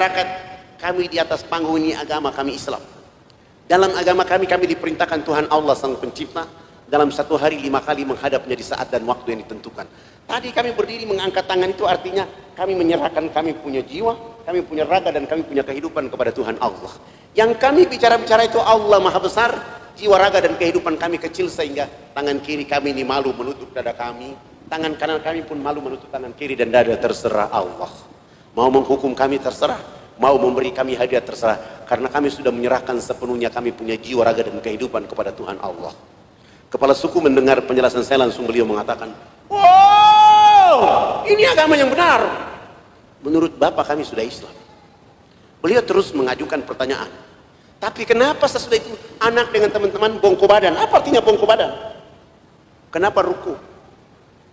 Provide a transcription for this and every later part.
masyarakat, kami di atas panggung ini agama kami Islam. Dalam agama kami diperintahkan Tuhan Allah Sang Pencipta dalam satu hari 5 kali menghadapnya di saat dan waktu yang ditentukan. Tadi kami berdiri mengangkat tangan, itu artinya kami menyerahkan kami punya jiwa, kami punya raga, dan kami punya kehidupan kepada Tuhan Allah. Yang kami bicara-bicara itu Allah Maha Besar, jiwa, raga, dan kehidupan kami kecil, sehingga tangan kiri kami ini malu menutup dada kami, tangan kanan kami pun malu menutup tangan kiri dan dada. Terserah Allah, mau menghukum kami terserah, mau memberi kami hadiah terserah, karena kami sudah menyerahkan sepenuhnya kami punya jiwa, raga, dan kehidupan kepada Tuhan Allah. Kepala suku mendengar penjelasan saya, langsung beliau mengatakan, wow, ini agama yang benar. Menurut Bapak kami sudah Islam. Beliau terus mengajukan pertanyaan, tapi kenapa sesudah itu anak dengan teman-teman bongko badan? Apa artinya bongko badan? Kenapa ruku?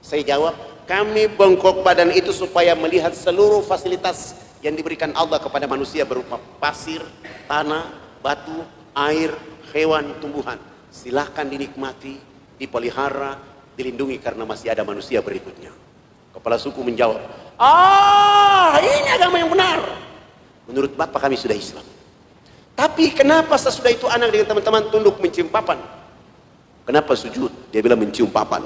Saya jawab, kami bongkok badan itu supaya melihat seluruh fasilitas yang diberikan Allah kepada manusia berupa pasir, tanah, batu, air, hewan, tumbuhan. Silahkan dinikmati, dipelihara, dilindungi, karena masih ada manusia berikutnya. Kepala suku menjawab, ini agama yang benar. Menurut Bapak kami sudah Islam. Tapi kenapa sesudah itu anak dengan teman-teman tunduk mencium papan? Kenapa sujud? Dia bilang mencium papan.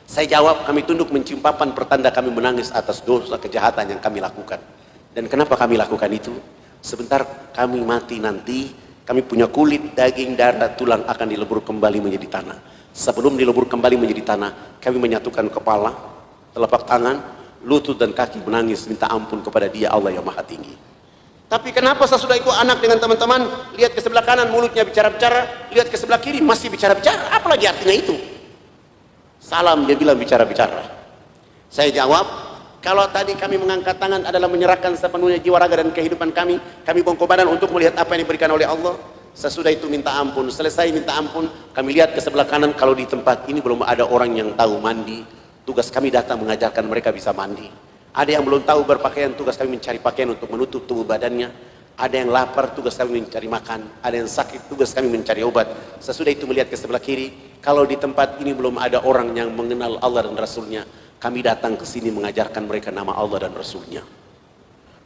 Saya jawab, kami tunduk mencium papan pertanda kami menangis atas dosa kejahatan yang kami lakukan. Dan kenapa kami lakukan itu? Sebentar kami mati nanti, kami punya kulit, daging, darah, tulang akan dilebur kembali menjadi tanah. Sebelum dilebur kembali menjadi tanah, kami menyatukan kepala, telapak tangan, lutut, dan kaki, menangis minta ampun kepada Dia Allah yang Maha Tinggi. Tapi kenapa sesudah itu anak dengan teman-teman lihat ke sebelah kanan mulutnya bicara-bicara, lihat ke sebelah kiri masih bicara-bicara? Apalagi artinya itu? Salam, dia bilang bicara-bicara. Saya jawab, kalau tadi kami mengangkat tangan adalah menyerahkan sepenuhnya jiwa, raga, dan kehidupan kami bongkok badan untuk melihat apa yang diberikan oleh Allah. Sesudah itu minta ampun. Selesai minta ampun, kami lihat ke sebelah kanan, kalau di tempat ini belum ada orang yang tahu mandi, tugas kami datang mengajarkan mereka bisa mandi. Ada yang belum tahu berpakaian, tugas kami mencari pakaian untuk menutup tubuh badannya. Ada yang lapar, tugas kami mencari makan. Ada yang sakit, tugas kami mencari obat. Sesudah itu melihat ke sebelah kiri, kalau di tempat ini belum ada orang yang mengenal Allah dan Rasulnya, kami datang ke sini mengajarkan mereka nama Allah dan Rasulnya.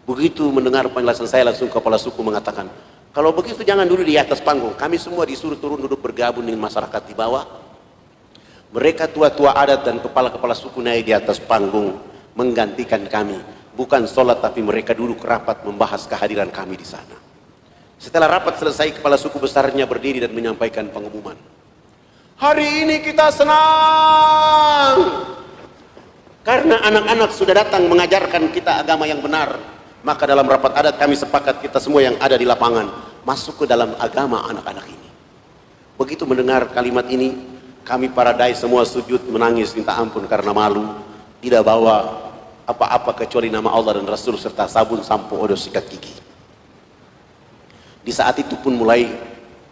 Begitu mendengar penjelasan saya, langsung kepala suku mengatakan, kalau begitu jangan dulu di atas panggung. Kami semua disuruh turun duduk bergabung dengan masyarakat di bawah. Mereka tua-tua adat dan kepala-kepala suku naik di atas panggung menggantikan kami. Bukan sholat, tapi mereka duduk rapat membahas kehadiran kami di sana. Setelah rapat selesai, kepala suku besarnya berdiri dan menyampaikan pengumuman. Hari ini kita senang karena anak-anak sudah datang mengajarkan kita agama yang benar. Maka dalam rapat adat kami sepakat kita semua yang ada di lapangan masuk ke dalam agama anak-anak ini. Begitu mendengar kalimat ini, kami para dai semua sujud menangis minta ampun karena malu, tidak bawa apa-apa kecuali nama Allah dan Rasul serta sabun, sampo, odol, sikat gigi. Di saat itu pun mulai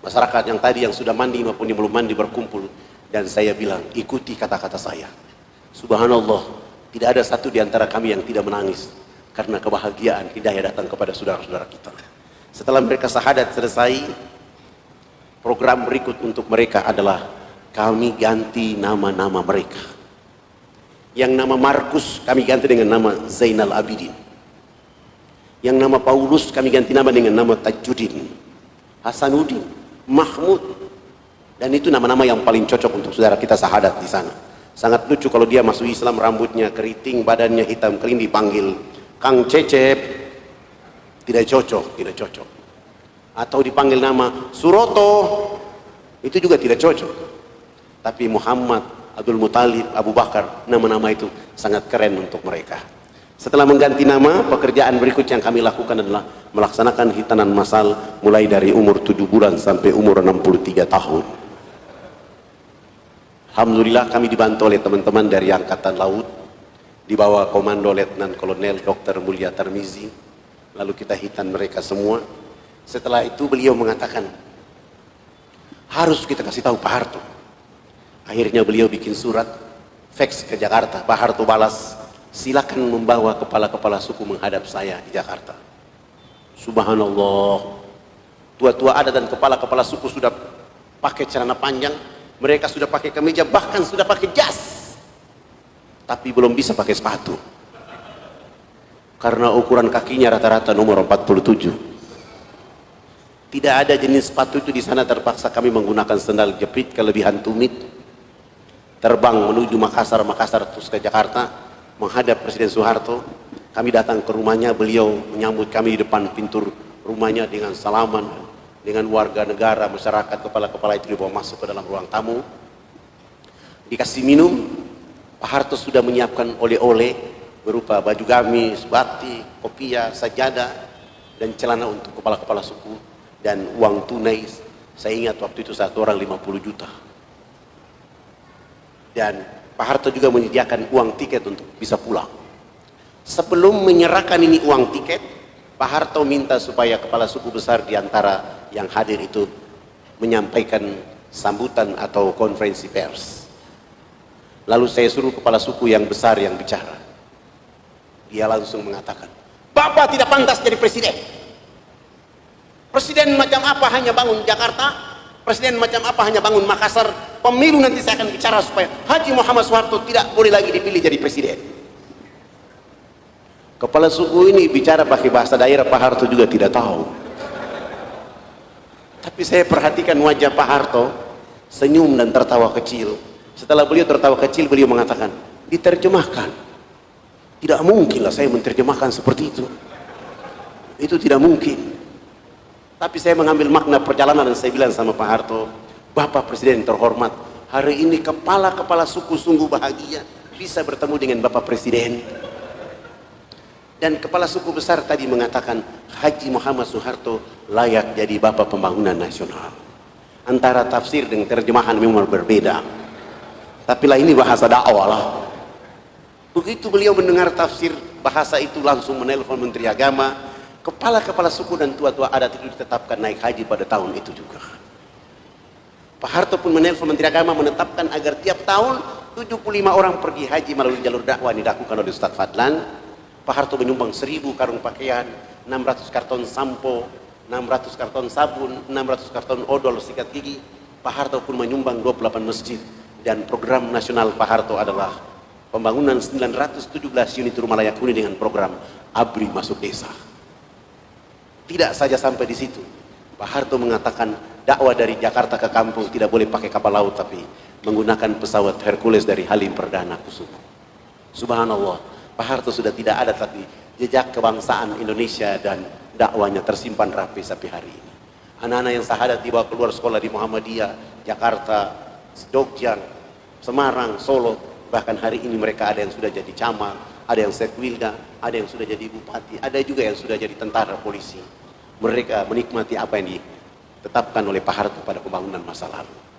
masyarakat yang tadi yang sudah mandi maupun yang belum mandi berkumpul, dan saya bilang, ikuti kata-kata saya. Subhanallah, tidak ada satu di antara kami yang tidak menangis karena kebahagiaan hidayah datang kepada saudara-saudara kita. Setelah mereka syahadat selesai, program berikut untuk mereka adalah kami ganti nama-nama mereka. Yang nama Markus kami ganti dengan nama Zainal Abidin. Yang nama Paulus kami ganti nama dengan nama Tajuddin, Hasanuddin, Mahmud. Dan itu nama-nama yang paling cocok untuk saudara kita syahadat di sana. Sangat lucu kalau dia masuk Islam, rambutnya keriting, badannya hitam kering, dipanggil Kang Cecep. Tidak cocok, tidak cocok. Atau dipanggil nama Suroto, itu juga tidak cocok. Tapi Muhammad, Abdul Muthalib, Abu Bakar, nama-nama itu sangat keren untuk mereka. Setelah mengganti nama, pekerjaan berikut yang kami lakukan adalah melaksanakan hitanan massal mulai dari umur 7 bulan sampai umur 63 tahun. Alhamdulillah kami dibantu oleh teman-teman dari Angkatan Laut di bawah komando Letnan Kolonel Dr. Mulia Tarmizi. Lalu kita hitan mereka semua. Setelah itu beliau mengatakan, harus kita kasih tahu Pak Harto. Akhirnya beliau bikin surat, fax ke Jakarta. Pak Harto balas, silakan membawa kepala-kepala suku menghadap saya di Jakarta. Subhanallah, tua-tua adat dan kepala-kepala suku sudah pakai celana panjang, mereka sudah pakai kemeja, bahkan sudah pakai jas, tapi belum bisa pakai sepatu. karena ukuran kakinya rata-rata nomor 47. Tidak ada jenis sepatu itu di sana, terpaksa kami menggunakan sandal jepit kelebihan tumit, terbang menuju Makassar terus ke Jakarta menghadap Presiden Soeharto. Kami datang ke rumahnya, beliau menyambut kami di depan pintu rumahnya dengan salaman, dengan warga negara, masyarakat, kepala-kepala itu dibawa masuk ke dalam ruang tamu, dikasih minum. Pak Harto sudah menyiapkan oleh-oleh berupa baju gamis, batik, kopiah, sajadah, dan celana untuk kepala-kepala suku, dan uang tunai. Saya ingat waktu itu satu orang 50 juta. Dan Pak Harto juga menyediakan uang tiket untuk bisa pulang. Sebelum menyerahkan ini uang tiket, Pak Harto minta supaya kepala suku besar di antara yang hadir itu menyampaikan sambutan atau konferensi pers. Lalu saya suruh kepala suku yang besar yang bicara. Dia langsung mengatakan, "Bapak tidak pantas jadi presiden. Presiden macam apa hanya bangun Jakarta, presiden macam apa hanya bangun Makassar. Pemilu nanti saya akan bicara supaya Haji Muhammad Soeharto tidak boleh lagi dipilih jadi presiden." Kepala suku ini bicara pakai bahasa daerah, Pak Harto juga tidak tahu. Tapi saya perhatikan wajah Pak Harto, senyum dan tertawa kecil. Setelah beliau tertawa kecil, beliau mengatakan, "Diterjemahkan. Tidak mungkinlah saya menerjemahkan seperti itu. Itu tidak mungkin." Tapi saya mengambil makna perjalanan dan saya bilang sama Pak Harto, "Bapak Presiden terhormat, hari ini kepala-kepala suku sungguh bahagia bisa bertemu dengan Bapak Presiden." Dan kepala suku besar tadi mengatakan, Haji Muhammad Soeharto layak jadi Bapak Pembangunan Nasional. Antara tafsir dan terjemahan memang berbeda. Tapi lah ini bahasa dakwah lah. Begitu beliau mendengar tafsir bahasa itu, langsung menelpon Menteri Agama. Kepala-kepala suku dan tua-tua adat itu ditetapkan naik haji pada tahun itu juga. Pak Harto pun menelpon Menteri Agama menetapkan agar tiap tahun 75 orang pergi haji melalui jalur dakwah yang dilakukan oleh Ustadz Fadlan. Pak Harto menyumbang 1000 karung pakaian, 600 karton sampo, 600 karton sabun, 600 karton odol sikat gigi. Pak Harto pun menyumbang 28 masjid. Dan program nasional Pak Harto adalah pembangunan 917 unit rumah layak huni dengan program ABRI masuk desa. Tidak saja sampai di situ, Pak Harto mengatakan dakwah dari Jakarta ke kampung tidak boleh pakai kapal laut, tapi menggunakan pesawat Hercules dari Halim Perdana Kusuma. Subhanallah, Pak Harto sudah tidak ada, tapi jejak kebangsaan Indonesia dan dakwanya tersimpan rapi sampai hari ini. Anak-anak yang sahadat dibawa keluar sekolah di Muhammadiyah, Jakarta, Jogja, Semarang, Solo, bahkan hari ini mereka ada yang sudah jadi camat, ada yang sekwilda, ada yang sudah jadi bupati, ada juga yang sudah jadi tentara polisi. Mereka menikmati apa yang ditetapkan oleh Pak Harto pada pembangunan masa lalu.